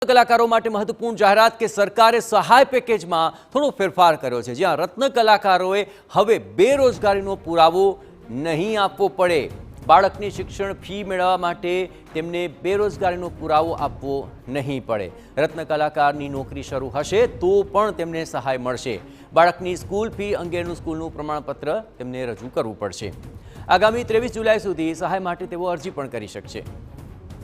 કલાકારો માટે મહત્વપૂર્ણ જાહેરાત કે સરકારે સહાય પેકેજમાં થોડો ફેરફાર કર્યો છે, જ્યાં રત્ન કલાકારોએ હવે બેરોજગારીનો પુરાવો નહીં આપવો પડે। બાળકની શિક્ષણ ફી મેળવવા માટે તેમને બેરોજગારીનો પુરાવો આપવો નહીં પડે। રત્ન કલાકારની નોકરી શરૂ હશે તો પણ તેમને સહાય મળશે। બાળકની સ્કૂલ ફી અંગેનું સ્કૂલનું પ્રમાણપત્ર તેમને રજૂ કરવું પડશે। આગામી 23 જુલાઈ સુધી સહાય માટે તેઓ અરજી પણ કરી શકશે।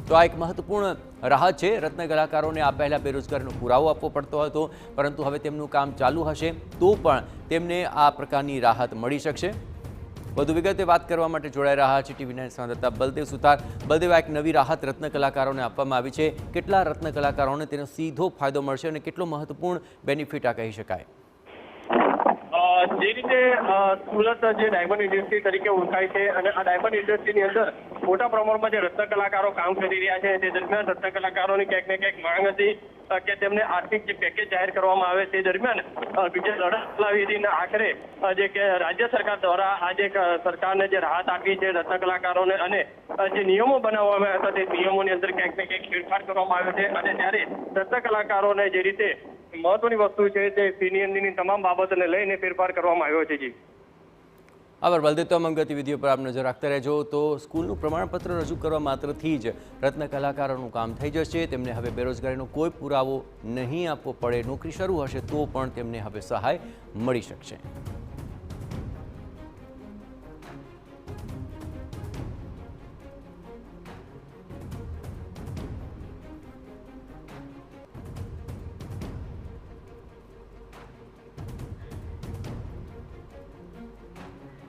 તો આ એક મહત્વપૂર્ણ રાહત છે। રત્ન કલાકારોને આ પહેલા બેરોજગારીનો પુરાવો આપવો પડતો હતો, પરંતુ હવે તેમનું કામ ચાલુ હશે તો પણ તેમને આ પ્રકારની રાહત મળી શકશે। વધુ વિગતે વાત કરવા માટે જોડાઈ રહ્યા છે TV9 સંવાદદાતા બલદેવ સુતાર। બલદેવ, એક નવી રાહત રત્ન કલાકારોને આપવામાં આવી છે, કેટલા રત્ન કલાકારોને તેનો સીધો ફાયદો મળશે અને કેટલો મહત્વપૂર્ણ બેનિફિટ આ કહી શકાય? જે રીતે સુરત જે ડાયમંડ ઇન્ડસ્ટ્રી તરીકે ઓળખાય છે અને આ ડાયમંડ ઇન્ડસ્ટ્રીની અંદર મોટા પ્રમાણમાં જે રત્ન કલાકારો કામ કરી રહ્યા છે, તે દરમિયાન રત્ન કલાકારોની ક્યાંક ને ક્યાંક માંગ હતી કે તેમને આર્થિક જે પેકેજ જાહેર કરવામાં આવે તે દરમિયાન જે લડત ચલાવી હતી આખરે જે કે રાજ્ય સરકાર દ્વારા આજે સરકારને જે રાહત આપી છે રત્ન કલાકારોને અને જે નિયમો બનાવવામાં આવ્યા હતા તે નિયમોની અંદર ક્યાંક ને ક્યાંક ફેરફાર કરવામાં આવ્યો છે અને ત્યારે રત્ન કલાકારોને જે રીતે મહત્વની વસ્તુ છે તે ફીની તમામ બાબતોને લઈને ફેરફાર કરવામાં આવ્યો છે। જી આભાર બલદેવ। તમામ ગતિવિધિઓ પર આપ નજર રાખતા રહેજો। તો સ્કૂલનું પ્રમાણપત્ર રજૂ કરવા માત્રથી જ રત્ન કલાકારોનું કામ થઈ જશે। તેમને હવે બેરોજગારીનો કોઈ પુરાવો નહીં આપવો પડે। નોકરી શરૂ હશે તો પણ તેમને હવે સહાય મળી શકશે।